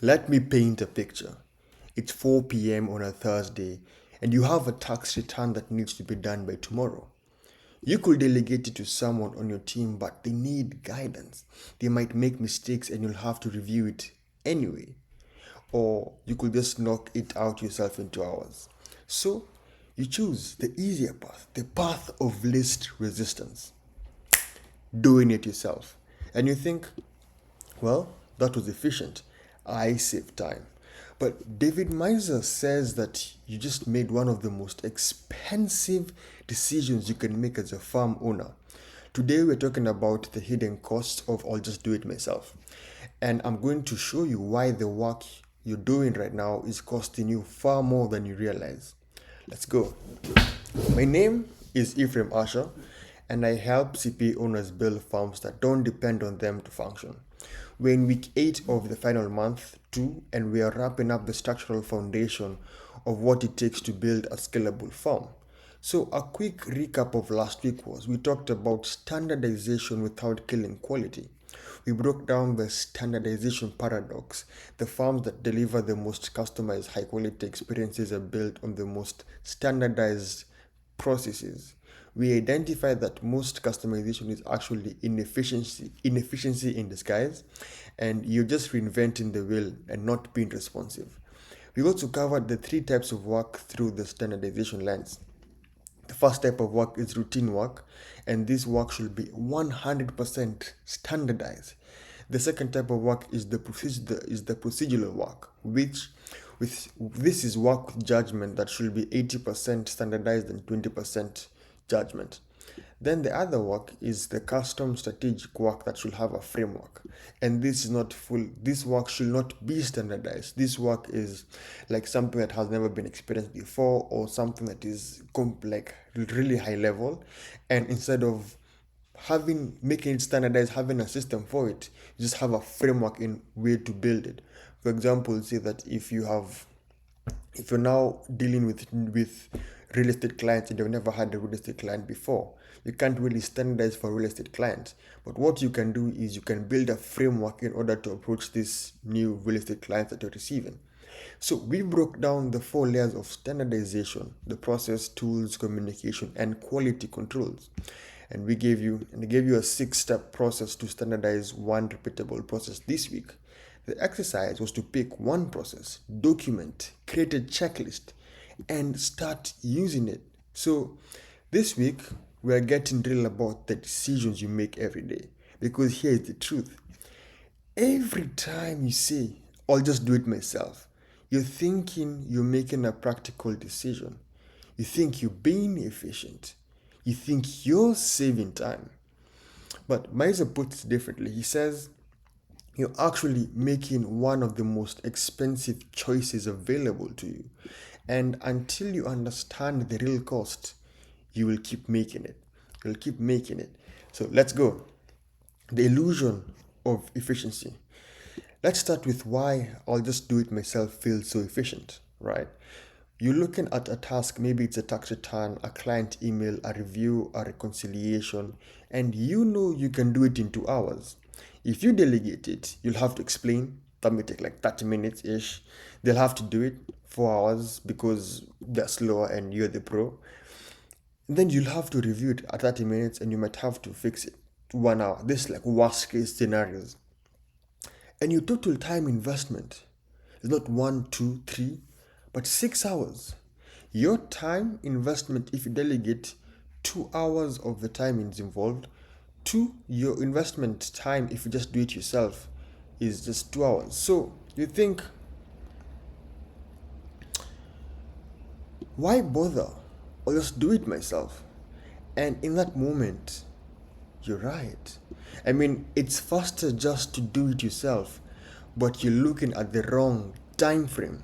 Let me paint a picture. It's 4 p.m. on a Thursday, and you have a tax return that needs to be done by tomorrow. You could delegate it to someone on your team, but they need guidance. They might make mistakes and you'll have to review it anyway. Or you could just knock it out yourself in 2 hours. So you choose the easier path, the path of least resistance, doing it yourself. And you think, well, that was efficient. I saved time. But David Maister says that you just made one of the most expensive decisions you can make as a farm owner. Today we're talking about the hidden costs of I'll just do it myself. And I'm going to show you why the work you're doing right now is costing you far more than you realize. Let's go. My name is Ephraim Asher, and I help CPA owners build farms that don't depend on them to function. We're in week 8 of the final month 2, and we are wrapping up the structural foundation of what it takes to build a scalable farm. So a quick recap of last week was we talked about standardization without killing quality. We broke down the standardization paradox. The farms that deliver the most customized high quality experiences are built on the most standardized processes. We identified that most customization is actually inefficiency in disguise, and you're just reinventing the wheel and not being responsive. We also covered the 3 types of work through the standardization lens. The first type of work is routine work, and this work should be 100% standardized. The second type of work is the procedural work, which with this is work with judgment that should be 80% standardized and 20% judgment. Then the other work is the custom strategic work that should have a framework. And this is not full, this work should not be standardized. This work is like something that has never been experienced before, or something that is like really high level. And instead of making it standardized, having a system for it, you just have a framework in way to build it. For example, say that if you're now dealing with real estate clients and you've never had a real estate client before, you can't really standardize for real estate clients. But what you can do is you can build a framework in order to approach these new real estate clients that you're receiving. So we broke down the 4 layers of standardization: the process, tools, communication, and quality controls. And I gave you a 6-step process to standardize one repeatable process this week. The exercise was to pick one process, document, create a checklist, and start using it. So this week, we are getting real about the decisions you make every day. Because here is the truth. Every time you say, I'll just do it myself, you're thinking you're making a practical decision. You think you're being efficient. You think you're saving time. But Maiser puts it differently. He says, you're actually making one of the most expensive choices available to you. And until you understand the real cost, you will keep making it. You'll keep making it. So let's go. The illusion of efficiency. Let's start with why I'll just do it myself feels so efficient, right? You're looking at a task, maybe it's a tax return, a client email, a review, a reconciliation, and you know you can do it in 2 hours. If you delegate it, you'll have to explain. That may take like 30 minutes ish. They'll have to do it 4 hours because they're slower and you're the pro. Then you'll have to review it at 30 minutes and you might have to fix it 1 hour. This is like worst case scenarios. And your total time investment is not 1, 2, 3, but 6 hours. Your time investment, if you delegate, 2 hours of the time is involved. Your investment time, if you just do it yourself, is just 2 hours. So you think, why bother? I'll just do it myself. And in that moment, you're right. I mean, it's faster just to do it yourself, but you're looking at the wrong time frame.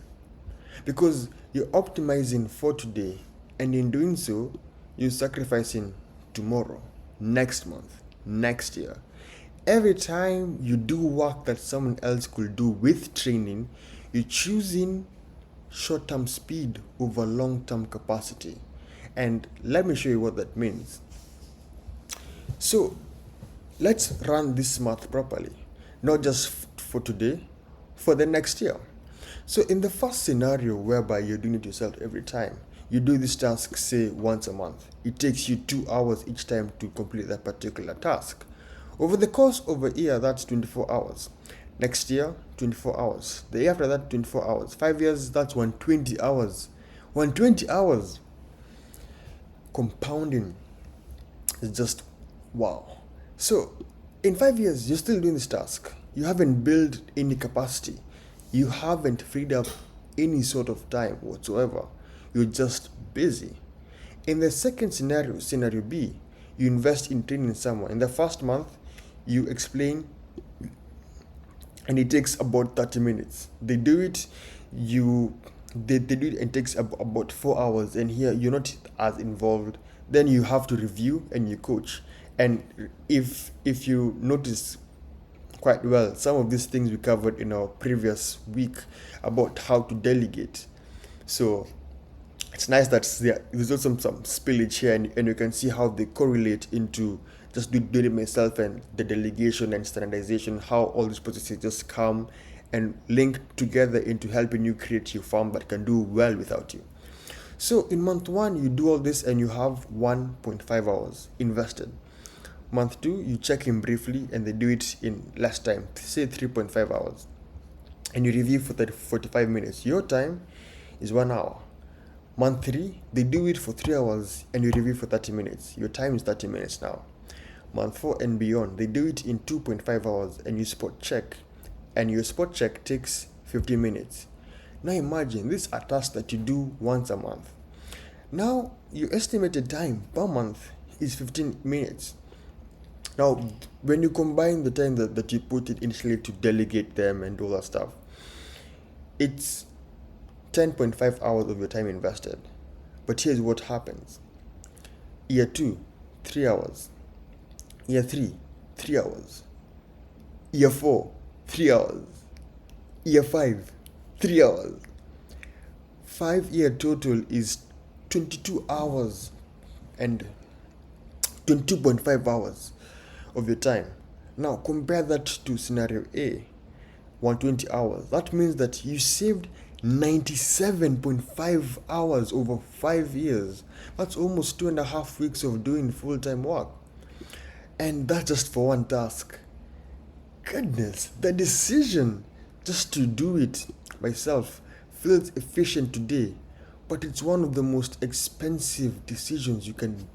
Because you're optimizing for today, and in doing so, you're sacrificing tomorrow, next month, next year. Every time you do work that someone else could do with training, you're choosing short term speed over long term capacity. And let me show you what that means. So let's run this math properly, not just for today, for the next year. So in the first scenario whereby you're doing it yourself every time, you do this task say once a month. It takes you 2 hours each time to complete that particular task. Over the course of a year, that's 24 hours. Next year, 24 hours. The year after that, 24 hours. 5 years, that's 120 hours. 120 hours. Compounding is just wow. So in 5 years, you're still doing this task. You haven't built any capacity. You haven't freed up any sort of time whatsoever. You're just busy. In the second scenario, scenario B, you invest in training someone. In the first month, you explain, and it takes about 30 minutes. They do it, they do it, and it takes about 4 hours, and here you're not as involved. Then you have to review and you coach. And if you notice quite well, some of these things we covered in our previous week about how to delegate. So it's nice that there's also some spillage here, and you can see how they correlate into just doing it myself and the delegation and standardization, how all these processes just come and link together into helping you create your farm that can do well without you. So in month 1, you do all this and you have 1.5 hours invested. Month 2, you check in briefly and they do it in less time, say 3.5 hours. And you review for 45 minutes. Your time is 1 hour. Month 3, they do it for 3 hours and you review for 30 minutes. Your time is 30 minutes now. Month 4 and beyond, they do it in 2.5 hours and you spot check. And your spot check takes 15 minutes. Now imagine, these are tasks that you do once a month. Now, your estimated time per month is 15 minutes. Now, when you combine the time that you put it initially to delegate them and all that stuff, it's 10.5 hours of your time invested. But here's what happens. Year 2, 3 hours. Year 3, 3 hours. Year 4, 3 hours. Year 5, 3 hours. 5-year total is 22 hours and 22.5 hours of your time. Now compare that to scenario A, 120 hours. That means that you saved 97.5 hours over 5 years. That's almost 2.5 weeks of doing full-time work. And that's just for one task. Goodness, the decision just to do it myself feels efficient today, but it's one of the most expensive decisions you can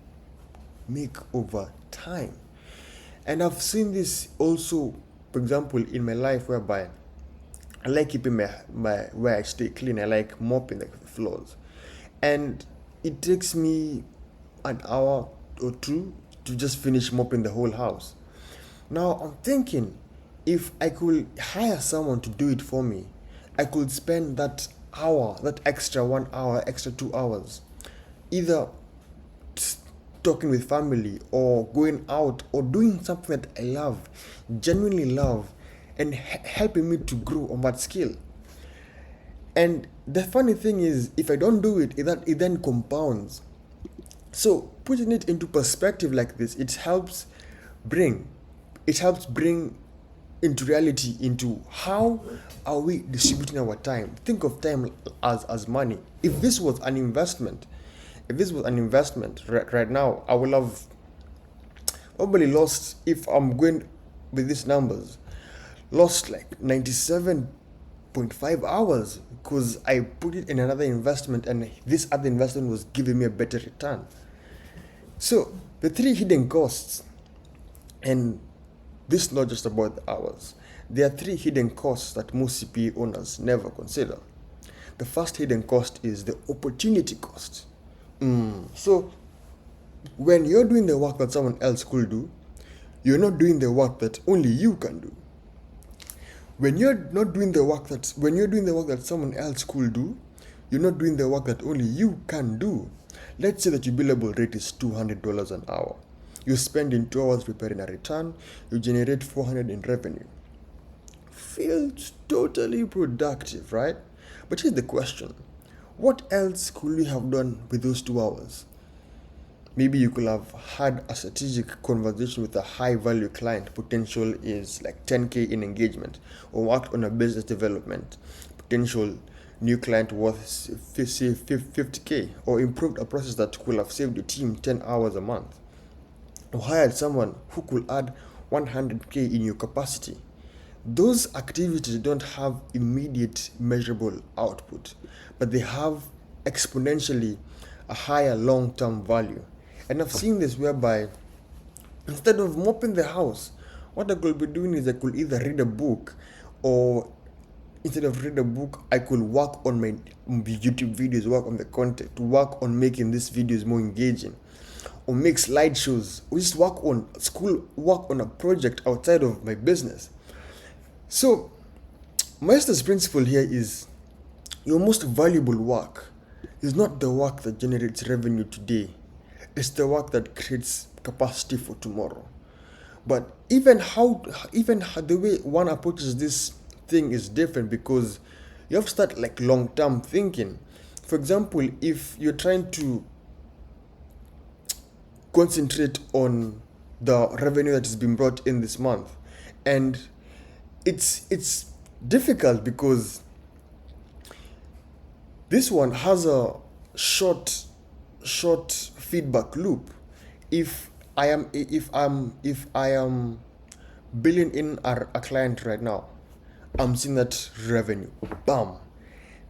make over time. And I've seen this also, for example, in my life, whereby I like keeping my where I stay clean. I like mopping the floors. And it takes me an hour or two to just finish mopping the whole house. Now I'm thinking, if I could hire someone to do it for me, I could spend that hour, that extra 1 hour, extra 2 hours, either talking with family or going out or doing something that I love, genuinely love, and helping me to grow on that skill. And the funny thing is, if I don't do it, it then compounds. So putting it into perspective like this, it helps bring into reality into how are we distributing our time. Think of time as money. If this was an investment, right now, I will have probably lost, if I'm going with these numbers, lost like 97.5 hours because I put it in another investment and this other investment was giving me a better return. So the 3 hidden costs, and this is not just about the hours. There are 3 hidden costs that most CPA owners never consider. The first hidden cost is the opportunity cost. So when you're doing the work that someone else could do, you're not doing the work that only you can do. When you're doing the work that someone else could do, you're not doing the work that only you can do. Let's say that your billable rate is $200 an hour. You spend in 2 hours preparing a return, you generate $400 in revenue. Feels totally productive, right? But here's the question. What else could we have done with those 2 hours? Maybe you could have had a strategic conversation with a high value client, potential is like 10K in engagement, or worked on a business development, potential new client worth 50K, or improved a process that could have saved your team 10 hours a month, or hired someone who could add 100K in your capacity. Those activities don't have immediate measurable output, but they have exponentially a higher long term value. And I've seen this whereby instead of mopping the house, what I could be doing is I could either read a book, or instead of read a book, I could work on my YouTube videos, work on the content, work on making these videos more engaging, or make slideshows, or just work on school, work on a project outside of my business. So, Maister's principle here is your most valuable work is not the work that generates revenue today, it's the work that creates capacity for tomorrow. But even how the way one approaches this thing is different, because you have to start like long-term thinking. For example, if you're trying to concentrate on the revenue that is being brought in this month, and it's difficult because this one has a short feedback loop. If I am billing in a client right now, I'm seeing that revenue, bam.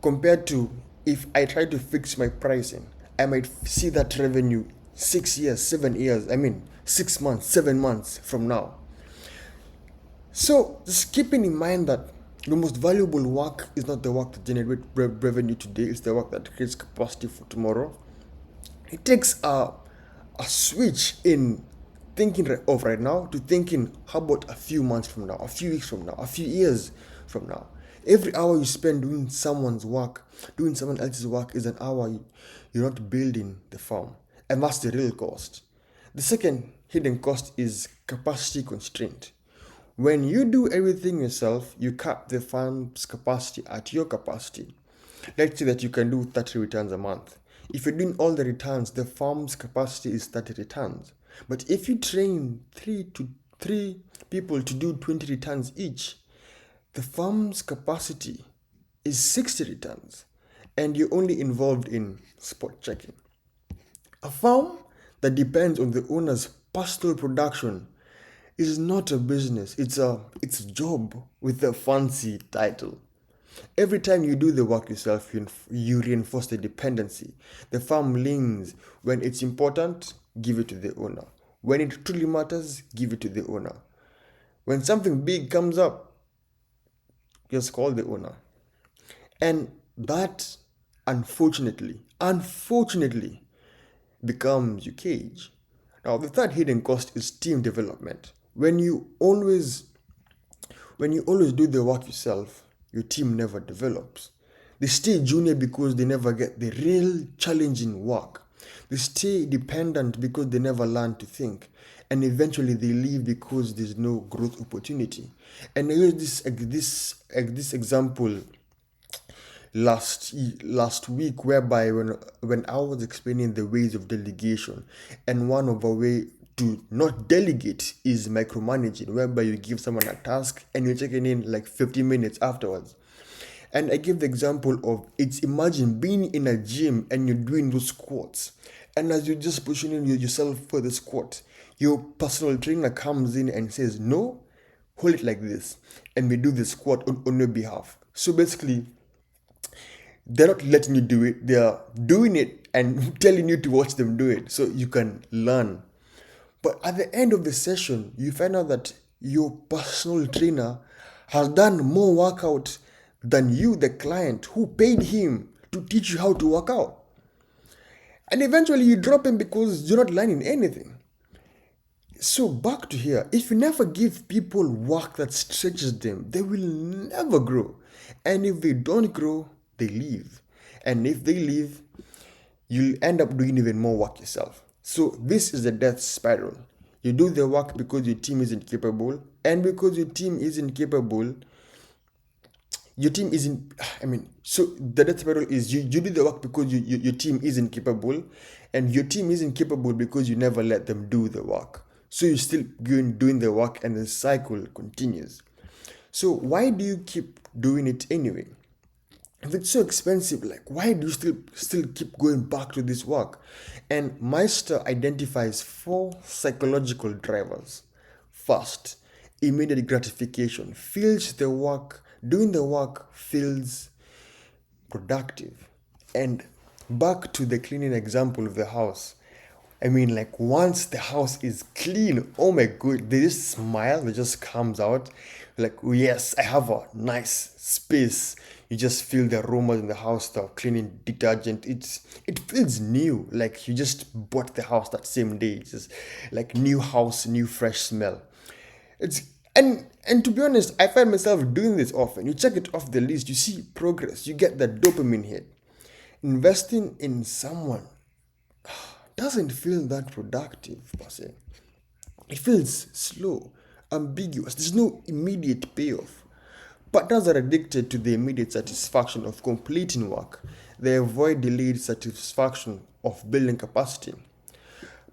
Compared to if I try to fix my pricing, I might see that revenue 6 years, 7 years, 6 months, 7 months from now. So just keeping in mind that the most valuable work is not the work that generates revenue today, it's the work that creates capacity for tomorrow. It takes a switch in thinking of right now to thinking, how about a few months from now, a few weeks from now, a few years from now. Every hour you spend doing someone else's work is an hour you're not building the farm. And that's the real cost. The second hidden cost is capacity constraint. When you do everything yourself, you cap the farm's capacity at your capacity. Let's say that you can do 30 returns a month. If you're doing all the returns, the farm's capacity is 30 returns. But if you train three people to do 20 returns each, the farm's capacity is 60 returns, and you're only involved in spot checking. A farm that depends on the owner's personal production is not a business, it's a job with a fancy title. Every time you do the work yourself, you reinforce the dependency. The farm leans. When it's important, give it to the owner. When it truly matters, give it to the owner. When something big comes up, just call the owner. And that, unfortunately, becomes your cage. Now, the third hidden cost is team development. When you always do the work yourself, your team never develops. They stay junior because they never get the real challenging work. They stay dependent because they never learn to think. And eventually they leave because there's no growth opportunity. And I use this example last week, whereby when I was explaining the ways of delegation, and one of the way to not delegate is micromanaging, whereby you give someone a task and you're checking in like 15 minutes afterwards. And I give the example of, it's imagine being in a gym and you're doing those squats, and as you're just pushing in yourself for the squat, your personal trainer comes in and says, no, hold it like this, and we do the squat on your behalf. So basically, they're not letting you do it, they're doing it and telling you to watch them do it so you can learn. But at the end of the session, you find out that your personal trainer has done more workout than you, the client, who paid him to teach you how to work out. And eventually you drop him because you're not learning anything. So back to here, if you never give people work that stretches them, they will never grow. And if they don't grow, they leave. And if they leave, you'll end up doing even more work yourself. So this is the death spiral. You do the work because your team isn't capable, and because your team isn't capable, your team isn't, so the death spiral is you do the work because your team isn't capable, and your team isn't capable because you never let them do the work. So you're still doing the work, and the cycle continues. So why do you keep doing it anyway? If it's so expensive, like, why do you still keep going back to this work? And Meister identifies 4 psychological drivers. First, immediate gratification. Feels the work, doing the work feels productive. And back to the cleaning example of the house. Like, once the house is clean, oh my god, they just smile, that just comes out. Like, oh yes, I have a nice space. You just feel the aromas in the house, the cleaning detergent. It feels new, like you just bought the house that same day. It's just like new house, new fresh smell. It's and to be honest, I find myself doing this often. You check it off the list, you see progress, you get that dopamine hit. Investing in someone doesn't feel that productive per se. It feels slow, ambiguous. There's no immediate payoff. Partners are addicted to the immediate satisfaction of completing work. They avoid delayed satisfaction of building capacity.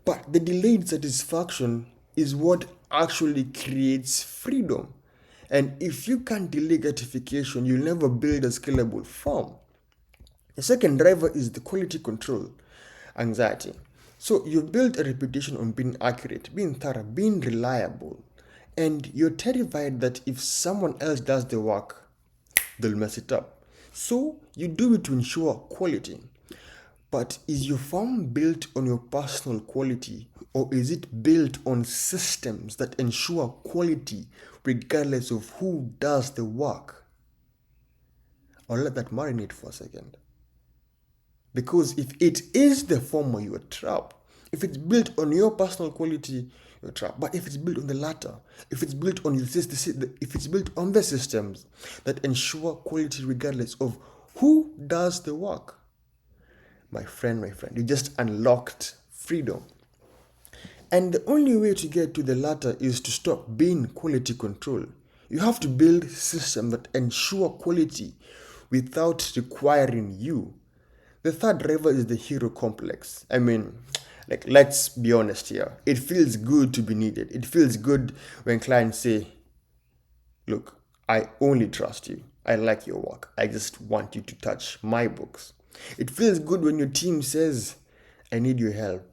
But the delayed satisfaction is what actually creates freedom. And if you can't delay gratification, you'll never build a scalable firm. The second driver is the quality control anxiety. So you've built a reputation on being accurate, being thorough, being reliable, and you're terrified that if someone else does the work, they'll mess it up. So you do it to ensure quality. But is your firm built on your personal quality, or is it built on systems that ensure quality regardless of who does the work? I'll let that marinate for a second. Because if it is the former, you are trapped. If it's built on your personal quality, you're trapped. But if it's built on the latter, if it's built on if it's built on the systems that ensure quality regardless of who does the work, my friend, you just unlocked freedom. And the only way to get to the latter is to stop being quality control. You have to build systems that ensure quality without requiring you. The third driver is the hero complex. Let's be honest here. It feels good to be needed. It feels good when clients say, look, I only trust you. I like your work. I just want you to touch my books. It feels good when your team says, I need your help.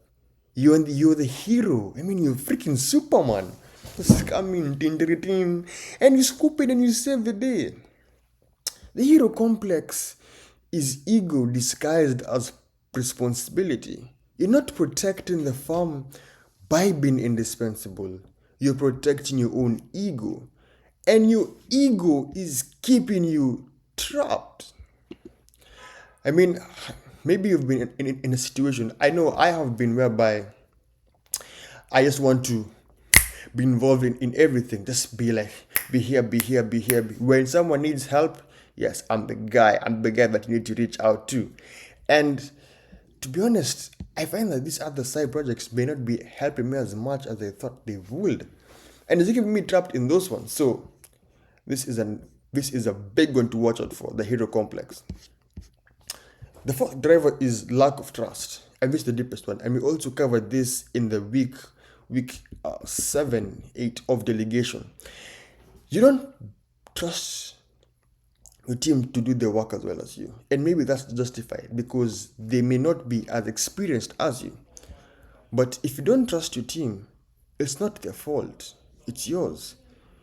You're the hero. You're freaking Superman. Just come in, team, and you scoop it and you save the day. The hero complex is ego disguised as responsibility. You're not protecting the farm by being indispensable. You're protecting your own ego. And your ego is keeping you trapped. Maybe you've been in a situation, I know I have been, whereby I just want to be involved in everything. Just be here. When someone needs help, yes, I'm the guy that you need to reach out to. And to be honest, I find that these other side projects may not be helping me as much as I thought they would. And it's keeping me trapped in those ones. So this is a big one to watch out for, the hero complex. The fourth driver is lack of trust. And this is the deepest one. And we also covered this in the week 7, 8 of delegation. You don't trust your team to do the work as well as you. And maybe that's justified because they may not be as experienced as you. But if you don't trust your team, it's not their fault. It's yours.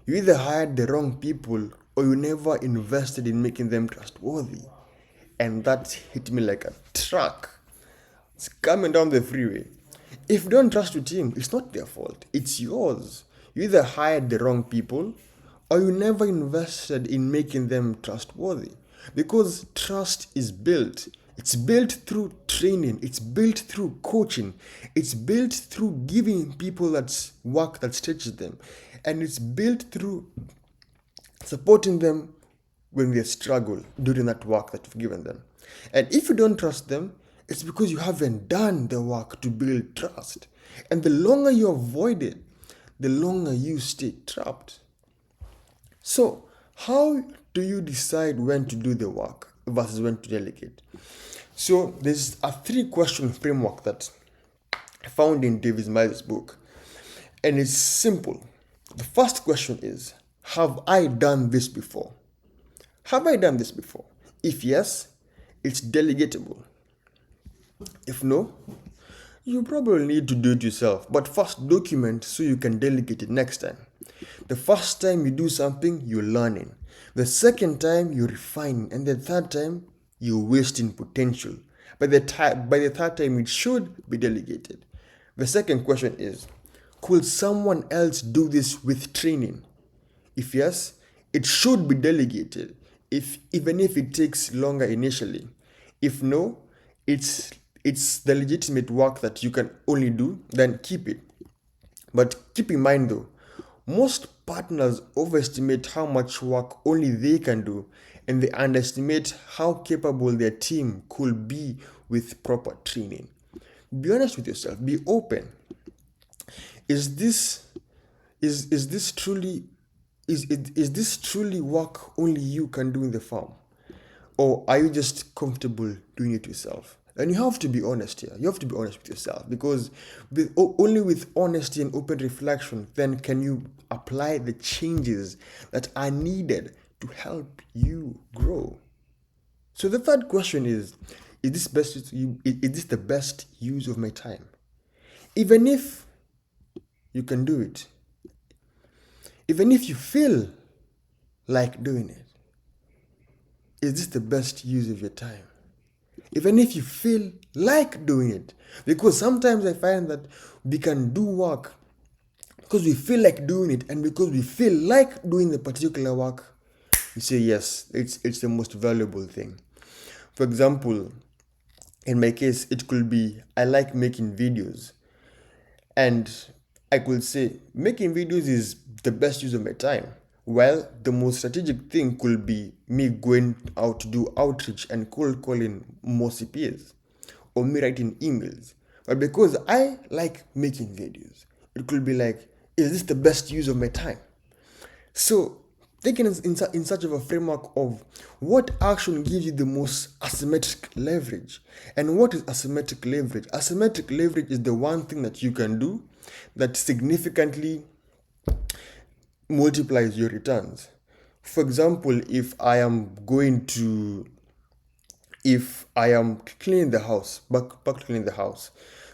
You either hired the wrong people or you never invested in making them trustworthy. And that hit me like a truck. It's coming down the freeway. If you don't trust your team, it's not their fault. It's yours. You either hired the wrong people or you never invested in making them trustworthy. Because trust is built. It's built through training. It's built through coaching. It's built through giving people that work that stretches them. And it's built through supporting them when they struggle during that work that you've given them. And if you don't trust them, it's because you haven't done the work to build trust. And the longer you avoid it, the longer you stay trapped. So, how do you decide when to do the work versus when to delegate? So there's a 3-question framework that I found in David Maister's book, and it's simple. The first question is, have I done this before? Have I done this before? If yes, it's delegatable. If no, you probably need to do it yourself, but first document so you can delegate it next time. The first time you do something, you're learning. The second time, you're refining. And the third time, you're wasting potential. By the third time, it should be delegated. The second question is, could someone else do this with training? If yes, it should be delegated, even if it takes longer initially. If no, it's the legitimate work that you can only do, then keep it. But keep in mind though, most partners overestimate how much work only they can do, and they underestimate how capable their team could be with proper training. Be honest with yourself, be open. Is this truly work only you can do in the farm? Or are you just comfortable doing it yourself? And you have to be honest here. You have to be honest with yourself, because only with honesty and open reflection then can you apply the changes that are needed to help you grow. So the third question is this the best use of my time? Even if you can do it, even if you feel like doing it, is this the best use of your time? Even if you feel like doing it, because sometimes I find that we can do work because we feel like doing it, and because we feel like doing the particular work, we say yes, it's the most valuable thing. For example, in my case, it could be I like making videos, and I could say making videos is the best use of my time. Well, the most strategic thing could be me going out to do outreach and cold calling more CPAs, or me writing emails. But because I like making videos, it could be like, is this the best use of my time? So, thinking in such of a framework of what action gives you the most asymmetric leverage. And what is asymmetric leverage? Asymmetric leverage is the one thing that you can do that significantly multiplies your returns. For example, if I am cleaning the house, back to cleaning the house,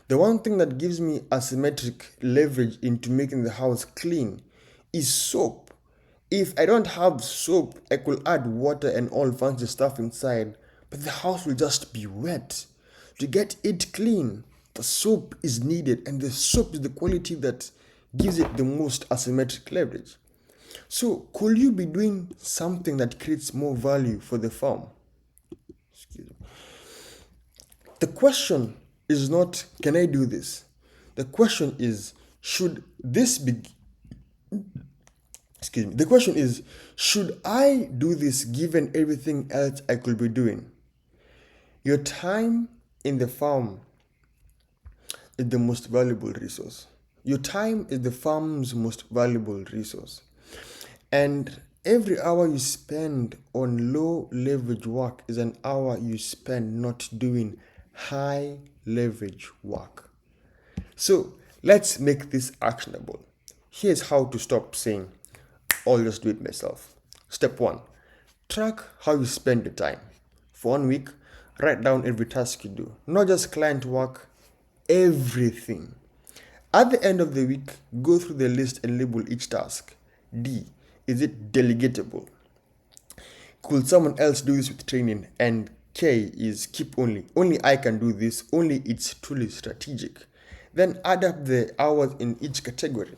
the one thing that gives me asymmetric leverage into making the house clean is soap. If I don't have soap, I could add water and all fancy stuff inside, but the house will just be wet. To get it clean, the soap is needed, and the soap is the quality that gives it the most asymmetric leverage. So, could you be doing something that creates more value for the farm? Excuse me. The question is not, can I do this? The question is, should this be... Excuse me. The question is, should I do this given everything else I could be doing? Your time in the farm is the most valuable resource. Your time is the farm's most valuable resource. And every hour you spend on low leverage work is an hour you spend not doing high leverage work. So let's make this actionable. Here's how to stop saying, I'll just do it myself. Step 1, track how you spend your time. For 1 week, write down every task you do, not just client work, everything. At the end of the week, go through the list and label each task. D, is it delegatable? Could someone else do this with training? And K is keep only. Only I can do this, only it's truly strategic. Then add up the hours in each category.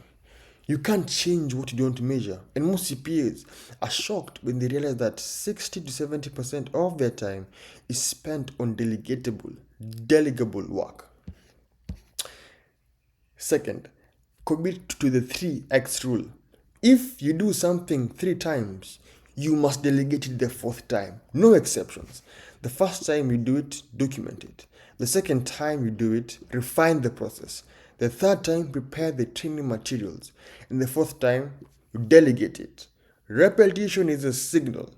You can't change what you don't measure. And most CPAs are shocked when they realize that 60 to 70% of their time is spent on delegable work. Second, commit to the 3x rule. If you do something 3 times, you must delegate it the 4th time. No exceptions. The first time you do it, document it. The second time you do it, refine the process. The third time, prepare the training materials. And the 4th time, you delegate it. Repetition is a signal.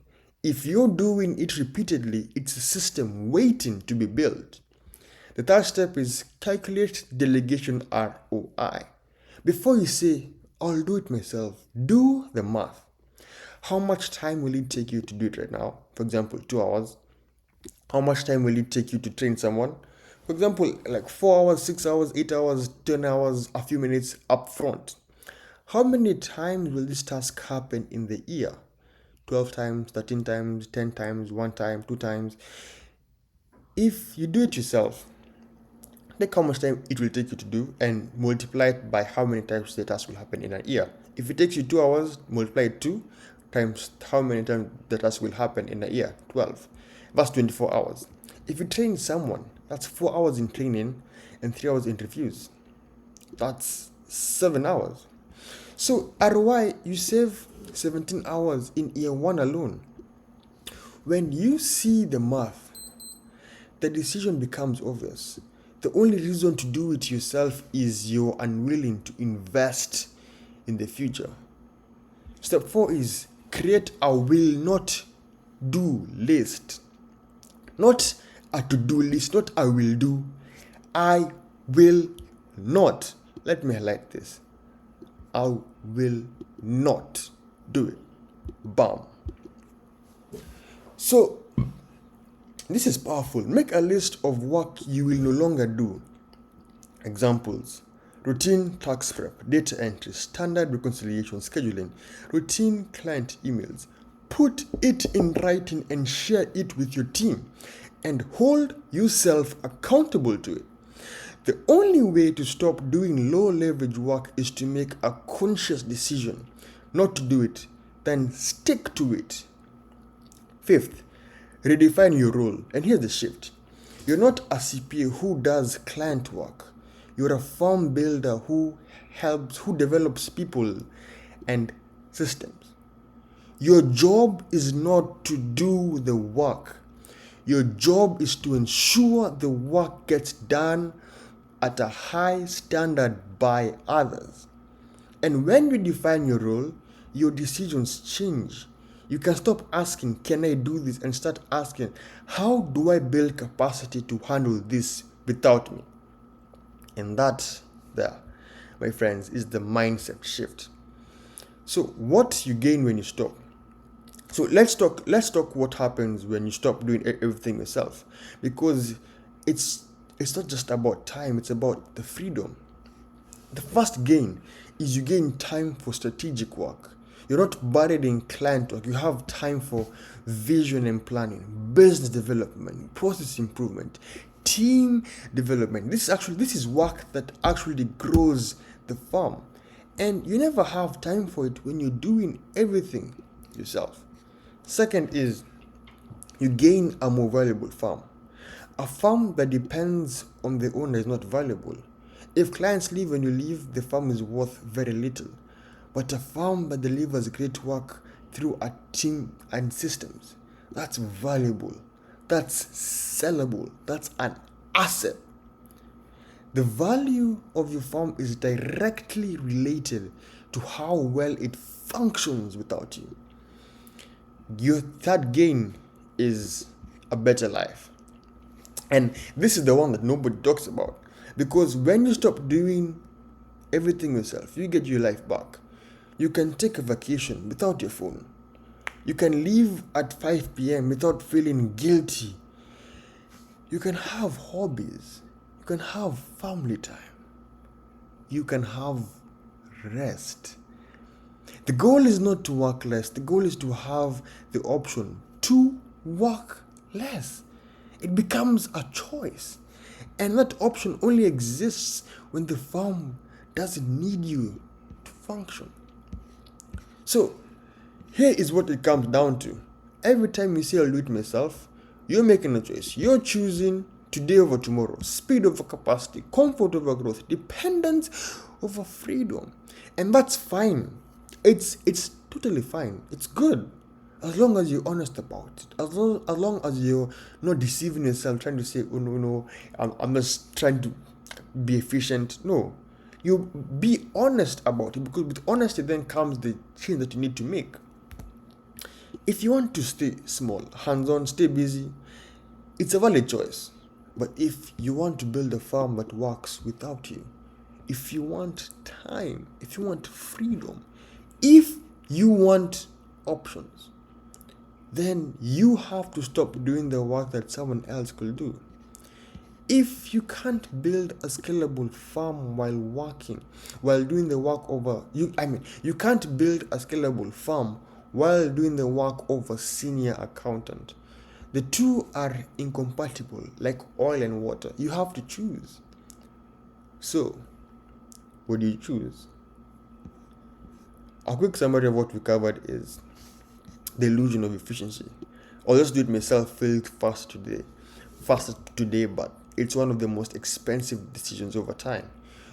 If you're doing it repeatedly, it's a system waiting to be built. The third step is calculate delegation ROI. Before you say, I'll do it myself, do the math. How much time will it take you to do it right now? For example, 2 hours. How much time will it take you to train someone? For example, like 4 hours, 6 hours, 8 hours, 10 hours, a few minutes up front. How many times will this task happen in the year? 12 times, 13 times, 10 times, 1 time, 2 times. If you do it yourself, take how much time it will take you to do and multiply it by how many times the task will happen in a year. If it takes you 2 hours, multiply it 2 times how many times the task will happen in a year, 12. That's 24 hours. If you train someone, that's 4 hours in training and 3 hours in reviews. That's 7 hours. So ROI, you save 17 hours in year 1 alone. When you see the math, the decision becomes obvious. The only reason to do it yourself is you're unwilling to invest in the future. Step 4 is create a will not do list. Not a to-do list, not I will do. I will not. Let me highlight this. I will not do it. Bam. So, this is powerful. Make a list of what you will no longer do. Examples: routine tax prep, data entry, standard reconciliation, scheduling, routine client emails. Put it in writing and share it with your team and hold yourself accountable to it. The only way to stop doing low leverage work is to make a conscious decision not to do it, then stick to it. Fifth, redefine your role. And here's the shift. You're not a CPA who does client work. You're a firm builder who develops people and systems. Your job is not to do the work. Your job is to ensure the work gets done at a high standard by others. And when you define your role, your decisions change. You can stop asking, can I do this? And start asking, how do I build capacity to handle this without me? And that, there, my friends, is the mindset shift. So what you gain when you stop. So let's talk what happens when you stop doing everything yourself. Because it's not just about time, it's about the freedom. The first gain is you gain time for strategic work. You're not buried in client work. You have time for vision and planning, business development, process improvement, team development. This is work that actually grows the firm. And you never have time for it when you're doing everything yourself. Second is you gain a more valuable firm. A firm that depends on the owner is not valuable. If clients leave when you leave, the firm is worth very little. But a firm that delivers great work through a team and systems, that's valuable. That's sellable. That's an asset. The value of your firm is directly related to how well it functions without you. Your third gain is a better life. And this is the one that nobody talks about. Because when you stop doing everything yourself, you get your life back. You can take a vacation without your phone. You can leave at 5 p.m. without feeling guilty. You can have hobbies. You can have family time. You can have rest. The goal is not to work less. The goal is to have the option to work less. It becomes a choice. And that option only exists when the firm doesn't need you to function. So, here is what it comes down to. Every time you say I'll do it myself, you're making a choice. You're choosing today over tomorrow, speed over capacity, comfort over growth, dependence over freedom. And that's fine. It's totally fine. It's good. As long as you're honest about it. As long as you're not deceiving yourself, trying to say, oh no, I'm just trying to be efficient. No. You be honest about it, because with honesty then comes the change that you need to make. If you want to stay small, hands-on, stay busy, it's a valid choice. But if you want to build a farm that works without you, if you want time, if you want freedom, if you want options, then you have to stop doing the work that someone else could do. If you can't build a scalable farm while doing the work over you can't build a scalable farm while doing the work of a senior accountant. The two are incompatible, like oil and water. You have to choose. So, what do you choose? A quick summary of what we covered is the illusion of efficiency. I'll just do it myself, failed faster today, but it's one of the most expensive decisions over time.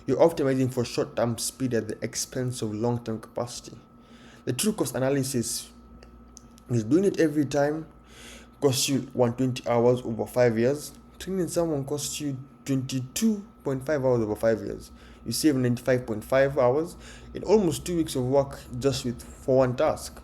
You're optimizing for short-term speed at the expense of long-term capacity. The true cost analysis is doing it every time costs you 120 hours over 5 years. Training someone costs you 22.5 hours over 5 years. You save 95.5 hours in almost 2 weeks of work just for one task.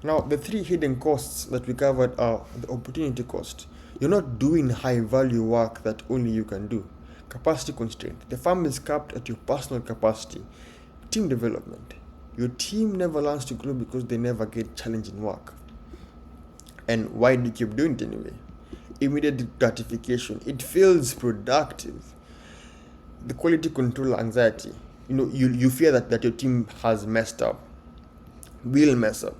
Now, the three hidden costs that we covered are the opportunity cost. You're not doing high value work that only you can do. Capacity constraint. The farm is capped at your personal capacity. Team development. Your team never learns to grow because they never get challenging work. And why do you keep doing it anyway? Immediate gratification. It feels productive. The quality control anxiety. You fear that your team has messed up, will mess up.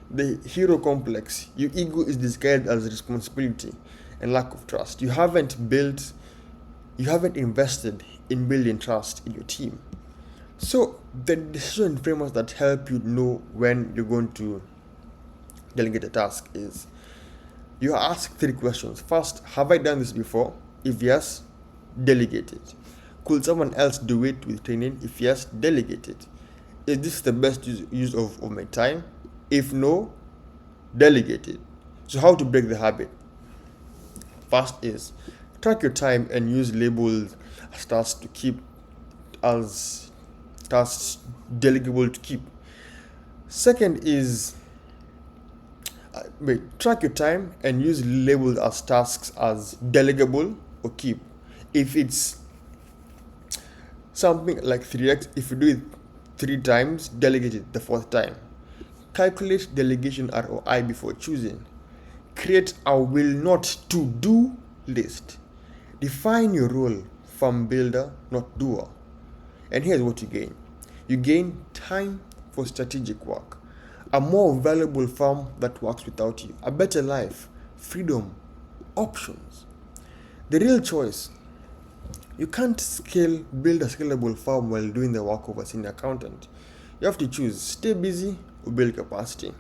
The hero complex. Your ego is disguised as responsibility and lack of trust. You haven't invested in building trust in your team. So the decision frameworks that help you know when you're going to delegate a task is you ask 3 questions. First, have I done this before? If yes, delegate it. Could someone else do it with training? If yes, delegate it. Is this the best use of my time? If no, delegate it. So how to break the habit? First is track your time and use labels as tasks to keep as tasks delegable to keep. Second is track your time and use labels as tasks as delegable or keep. If it's something like 3x, if you do it 3 times, delegate it the 4th time. Calculate delegation ROI before choosing. Create a will not to do list. Define your role: farm builder, not doer. And here's what you gain. You gain time for strategic work, a more valuable farm that works without you, a better life, freedom, options. The real choice: you can't build a scalable farm while doing the work of a senior accountant. You have to choose: stay busy or build capacity.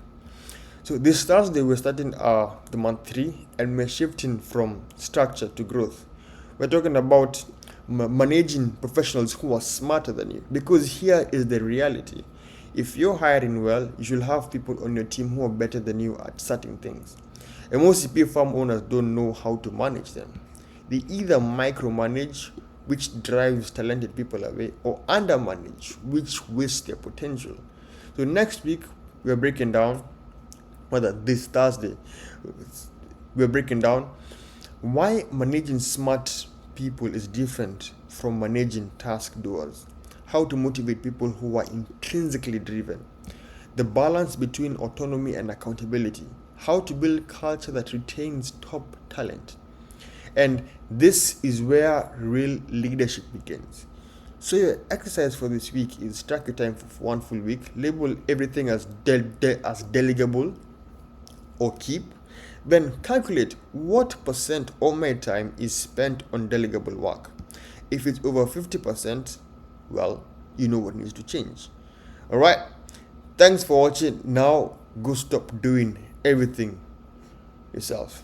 So this Thursday we're starting the month 3, and we're shifting from structure to growth. We're talking about managing professionals who are smarter than you, because here is the reality. If you're hiring well, you should have people on your team who are better than you at certain things. And most CPA farm owners don't know how to manage them. They either micromanage, which drives talented people away, or undermanage, which wastes their potential. So next week we're breaking down, this Thursday, we're breaking down why managing smart people is different from managing task doers, how to motivate people who are intrinsically driven, the balance between autonomy and accountability, how to build culture that retains top talent. And this is where real leadership begins. So your exercise for this week is track your time for 1 full week, label everything as delegable or keep, then calculate what percent of my time is spent on delegable work. If it's over 50%, well, you know what needs to change. Alright, thanks for watching. Now go stop doing everything yourself.